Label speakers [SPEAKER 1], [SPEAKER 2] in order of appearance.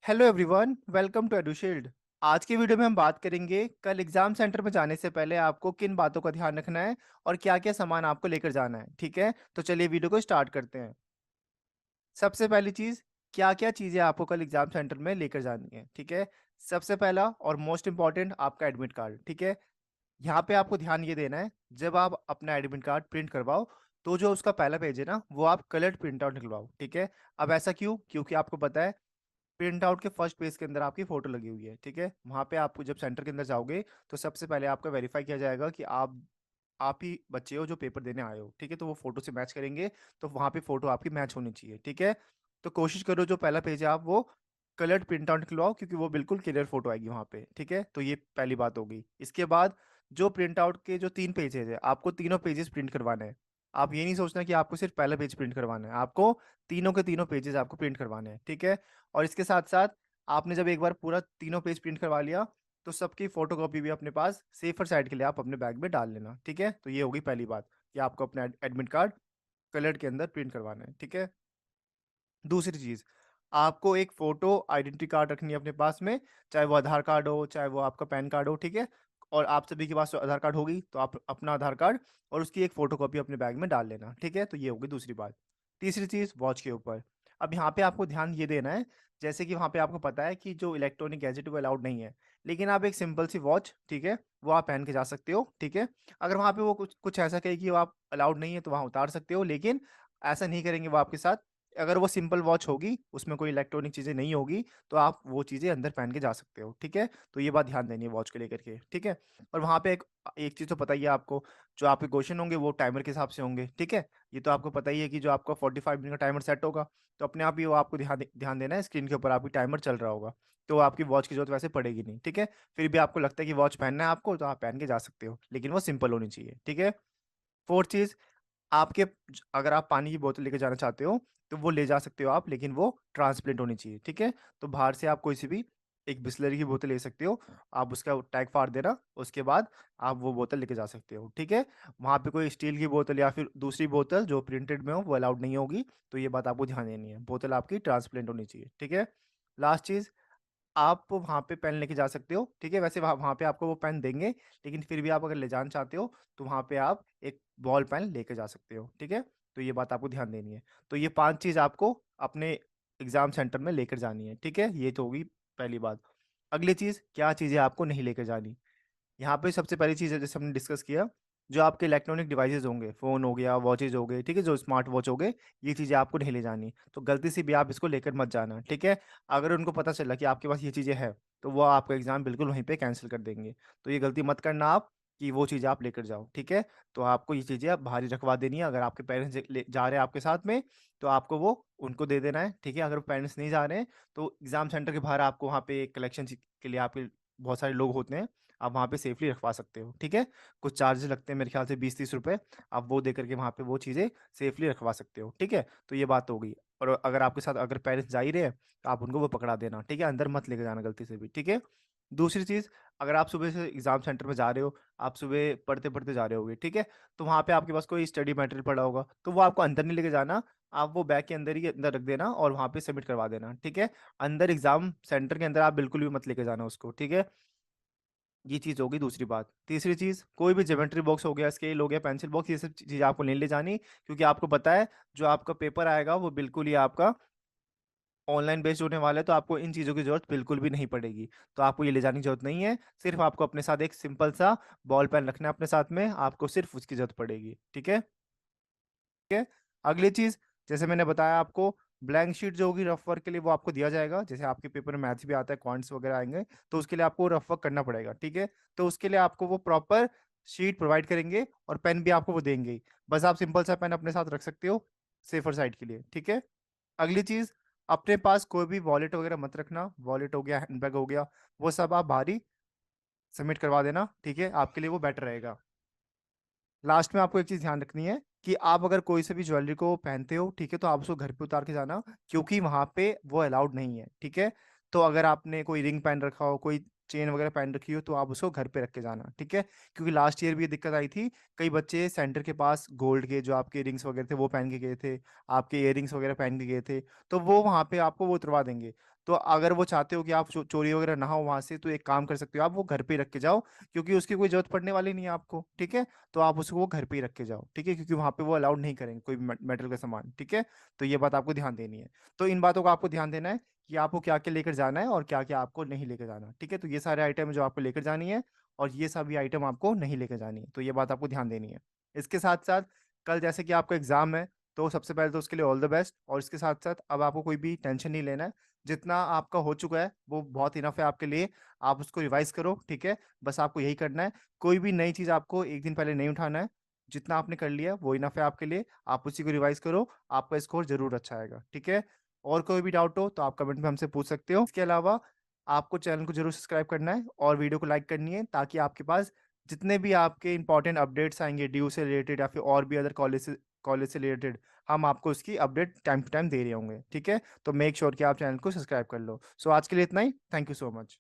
[SPEAKER 1] Hello everyone, welcome to Edushield. आज की video में हम बात करेंगे कल एग्जाम सेंटर में जाने से पहले आपको किन बातों का ध्यान रखना है और क्या-क्या सामान आपको लेकर जाना है। ठीक है, तो चलिए वीडियो को स्टार्ट करते हैं। सबसे पहली चीज़, क्या-क्या चीज़ें आपको कल एग्जाम सेंटर में लेकर जानी है। ठीक है, सबसे पहला और मोस्ट इम्पॉर्टेंट आपका एडमिट कार्ड। ठीक है, यहाँ पे आपको ध्यान ये देना है, जब आप अपना एडमिट कार्ड प्रिंट करवाओ, तो जो उसका पहला पेज है ना, वो आप कलर्ड प्रिंट आउट निकलवाओ। ठीक है, अब ऐसा क्यों? क्योंकि आपको पता है प्रिंट आउट के फर्स्ट पेज के अंदर आपकी फ़ोटो लगी हुई है, ठीक है? वहाँ पे आपको जब सेंटर के अंदर जाओगे, तो सबसे पहले आपका वेरीफ़ाई किया जाएगा कि आप ही बच्चे हो जो पेपर देने आए हो, ठीक है? तो वो फ़ोटो से मैच करेंगे, तो वहाँ पे फ़ोटो आपकी मैच होनी चाहिए, ठीक है? तो कोशिश करो जो पहला पेज है आप वो कलर्ड प्रिंट आउट निकलवाओ क्योंकि वो बिल्कुल क्लियर फ़ोटो आएगी वहाँ पे, ठीक है? तो ये पहली बात हो गई। इसके बाद जो प्रिंट आउट के जो 3 पेजेज़ हैं, आपको तीनों पेजेज़ प्रिंट करवाने हैं। आप ये नहीं सोचना कि आपको सिर्फ़ पहला पेज प्रिंट करवाना है, आपको तीनों के तीनों पेजेज़ आपको प्रिंट करवाने हैं, ठीक है? और इसके साथ-साथ आपने जब एक बार पूरा तीनों पेज प्रिंट करवा लिया, तो सबकी फ़ोटोकॉपी भी अपने पास सेफ़र साइड के लिए आप अपने बैग में डाल लेना, ठीक है? तो ये हो गई पहली बात कि आपको अपना एडमिट कार्ड कलर्ड के अंदर प्रिंट करवाना है, ठीक है? दूसरी चीज़, आपको एक फ़ोटो आइडेंटिटी कार्ड रखनी है अपने पास में, चाहे वो आधार कार्ड हो, चाहे वो आपका पैन कार्ड हो, ठीक है? और आप सभी के पास तो आधार कार्ड होगी, तो आप अपना आधार कार्ड और उसकी एक फ़ोटोकॉपी अपने बैग में डाल लेना, ठीक है? तो ये हो गई दूसरी बात। तीसरी चीज़, वॉच के ऊपर। अब यहाँ पे आपको ध्यान ये देना है, जैसे कि वहाँ पे आपको पता है कि जो इलेक्ट्रॉनिक गैजेट वो अलाउड नहीं है, लेकिन आप एक सिंपल सी वॉच, ठीक है? वो आप पहन के जा सकते हो, ठीक है? अगर वहाँ पे वो कुछ कुछ ऐसा कहे कि वो आप अलाउड नहीं है, तो वहाँ उतार सकते हो, लेकिन ऐसा नहीं करेंगे वो आपके साथ। अगर वो सिंपल वॉच होगी, उसमें कोई इलेक्ट्रॉनिक चीज़ें नहीं होगी, तो आप वो चीज़ें अंदर पहन के जा सकते हो, ठीक है? तो ये बात ध्यान देनी है वॉच को लेकर के, ठीक है? और वहाँ पे एक चीज़ तो पता ही है आपको, जो आपके क्वेश्चन होंगे वो टाइमर के हिसाब से होंगे, ठीक है? ये तो आपको पता ही है कि जो आपका 45 मिनट का टाइमर सेट होगा, तो अपने आप ही वो आपको ध्यान देना है, स्क्रीन के ऊपर आपकी टाइमर चल रहा होगा, तो आपकी वॉच की ज़रूरत वैसे पड़ेगी नहीं, ठीक है? फिर भी आपको लगता है कि वॉच पहनना है आपको, तो आप पहन के जा सकते हो, लेकिन वो सिंपल होनी चाहिए, ठीक है? 4th चीज़, आपके अगर आप पानी की बोतल लेके जाना चाहते हो, तो वो ले जा सकते हो आप, लेकिन वो ट्रांसपेरेंट होनी चाहिए, ठीक है? तो बाहर से आप कोई सी भी एक बिसलरी की बोतल ले सकते हो, आप उसका टैग फाड़ देना, उसके बाद आप वो बोतल लेके जा सकते हो, ठीक है? वहाँ पे कोई स्टील की बोतल या फिर दूसरी बोतल जो प्रिंटेड में हो, वो अलाउड नहीं होगी, तो ये बात आपको ध्यान देनी है। बोतल आपकी ट्रांसपेरेंट होनी चाहिए, ठीक है? लास्ट चीज़, आप वहाँ पे पेन लेके जा सकते हो, ठीक है? वैसे वहाँ वहाँ पे आपको वो पेन देंगे, लेकिन फिर भी आप अगर ले जाना चाहते हो, तो वहाँ पे आप एक बॉल पेन लेके जा सकते हो, ठीक है? तो ये बात आपको ध्यान देनी है। तो ये 5 चीज़ आपको अपने एग्ज़ाम सेंटर में लेकर जानी है, ठीक है? ये तो होगी पहली बात। अगली चीज़, क्या चीज़ें आपको नहीं लेकर जानी? यहाँ पे सबसे पहली चीज़ है जैसे हमने डिस्कस किया, जो आपके इलेक्ट्रॉनिक डिवाइसेज़ होंगे, फ़ोन हो गया, वॉचेज़ हो गए, ठीक है? जो स्मार्ट वॉच हो गए, ये चीज़ें आपको नहीं ले जानी। तो गलती से भी आप इसको लेकर मत जाना, ठीक है? अगर उनको पता चला कि आपके पास ये चीज़ें हैं, तो वो आपका एग्ज़ाम बिल्कुल वहीं पे कैंसल कर देंगे। तो ये गलती मत करना आप कि वो चीज़ें आप लेकर जाओ, ठीक है? तो आपको ये चीज़ें अब बाहर ही रखवा देनी है। अगर आपके पेरेंट्स ले जा रहे हैं आपके साथ में, तो आपको वो उनको दे देना है, ठीक है? अगर पेरेंट्स नहीं जा रहे हैं, तो एग्ज़ाम सेंटर के बाहर आपको वहाँ पे कलेक्शन के लिए आपके बहुत सारे लोग होते हैं। आप वहाँ पे सेफ़ली रखवा सकते हो, ठीक है? कुछ चार्जेज़ लगते हैं मेरे ख़्याल से 20-30 रुपए, आप वो दे कर के वहाँ पे वो चीज़ें सेफ़ली रखवा सकते हो, ठीक है? तो ये बात हो गई और अगर आपके साथ अगर पेरेंट्स जा ही रहे हैं, तो आप उनको वो पकड़ा देना, ठीक है? अंदर मत लेके जाना गलती से भी, ठीक है? दूसरी चीज़, अगर आप सुबह से एग्ज़ाम सेंटर में जा रहे हो, आप सुबह पढ़ते-पढ़ते जा रहे होगे, ठीक है? तो वहाँ पे आपके पास कोई स्टडी मटेरियल पड़ा होगा, तो वो आपको अंदर नहीं लेके जाना, आप वो बैग के अंदर ही अंदर रख देना और वहाँ पे सबमिट करवा देना, ठीक है? अंदर एग्ज़ाम सेंटर के अंदर आप बिल्कुल भी मत लेके जाना उसको, ठीक है? ये चीज़ हो गई दूसरी बात। तीसरी चीज़, कोई भी ज्योमेट्री बॉक्स हो गया, स्केल हो गया, पेंसिल बॉक्स, ये सब चीज़ें आपको नहीं ले जानी क्योंकि आपको पता है जो आपका पेपर आएगा वो बिल्कुल ही आपका ऑनलाइन बेस्ड होने वाला है, तो आपको इन चीज़ों की ज़रूरत बिल्कुल भी नहीं पड़ेगी। तो आपको ये ले जाने की ज़रूरत नहीं है, सिर्फ़ आपको अपने साथ एक सिंपल सा बॉल पेन रखना है अपने साथ में, आपको सिर्फ़ उसकी ज़रूरत पड़ेगी। ठीक है? ठीक है? अगली चीज़, जैसे मैंने बताया आपको, ब्लैंक शीट जो होगी रफ वर्क के लिए वो आपको दिया जाएगा। जैसे आपके पेपर में मैथ्स भी आता है, क्वांट्स वगैरह आएँगे, तो उसके लिए आपको रफ वर्क करना पड़ेगा, ठीक है? तो उसके लिए आपको वो प्रॉपर शीट प्रोवाइड करेंगे और पेन भी आपको वो देंगे ही। बस आप सिंपल सा पेन अपने साथ रख सकते हो, सेफर साइड के लिए, ठीक है? अगली चीज़, अपने पास कोई भी वॉलेट वगैरह मत रखना, वॉलेट हो गया, हैंडबैग हो गया, वो सब आप बाहर ही सबमिट करवा देना, ठीक है? आपके लिए वो बेटर रहेगा। लास्ट में आपको एक चीज़ ध्यान रखनी है कि आप अगर कोई से भी ज्वेलरी को पहनते हो, ठीक है, तो आप उसको घर पे उतार के जाना क्योंकि वहाँ पे वो अलाउड नहीं है, ठीक है? तो अगर आपने कोई रिंग पहन रखा हो, कोई चेन वगैरह पहन रखी हो, तो आप उसको घर पे रख के जाना, ठीक है? क्योंकि लास्ट ईयर भी ये दिक्कत आई थी, कई बच्चे सेंटर के पास गोल्ड के जो आपके रिंग्स वगैरह थे, वो पहन के गए थे, आपके इयररिंग्स वगैरह पहन के गए थे, तो वो वहाँ पे आपको वो उतरवा देंगे। तो अगर वो चाहते हो कि आप चोरी वगैरह ना हो वहाँ से, तो एक काम कर सकते हो आप, वो घर पे ही रख के जाओ, क्योंकि उसकी कोई ज़रूरत पड़ने वाली नहीं है आपको, ठीक है? तो आप उसको वो घर पे ही रख के जाओ, ठीक है? क्योंकि वहाँ पे वो अलाउड नहीं करेंगे कोई भी मेटल का सामान, ठीक है? तो ये बात आपको ध्यान देनी है। तो इन बातों का आपको ध्यान देना है कि आपको क्या-क्या लेकर जाना है और क्या-क्या आपको नहीं लेकर जाना, ठीक है? तो ये सारे आइटम है जो आपको लेकर जानी है और ये सभी आइटम आपको नहीं लेकर जानी है, तो ये बात आपको ध्यान देनी है। इसके साथ-साथ कल जैसे कि आपका एग्ज़ाम है, तो सबसे पहले तो उसके लिए ऑल द बेस्ट, और इसके साथ-साथ अब आपको कोई भी टेंशन नहीं लेना है। जितना आपका हो चुका है, वो बहुत इनफ है आपके लिए। आप उसको रिवाइज़ करो, ठीक है? बस आपको यही करना है। कोई भी नई चीज़ आपको 1 दिन पहले नहीं उठाना है। जितना आपने कर लिया है, वो इनफ है आपके लिए। आप उसी को रिवाइज़ करो, आपका स्कोर ज़रूर अच्छा आएगा, ठीक है? और कोई भी डाउट हो, तो आप कमेंट में हमसे पूछ सकते हो। इसके अलावा आपको चैनल को ज़रूर सब्सक्राइब करना है और वीडियो को लाइक करनी है, ताकि आपके पास जितने भी आपके इम्पोर्टेंट अपडेट्स आएँगे ड्यू से रिलेटेड या फिर और भी अदर कॉलेज से रिलेटेड, हम आपको उसकी अपडेट टाइम टू टाइम दे रहे होंगे, ठीक है? तो मेक श्योर कि आप चैनल को सब्सक्राइब कर लो। सो आज के लिए इतना ही। Thank you so much.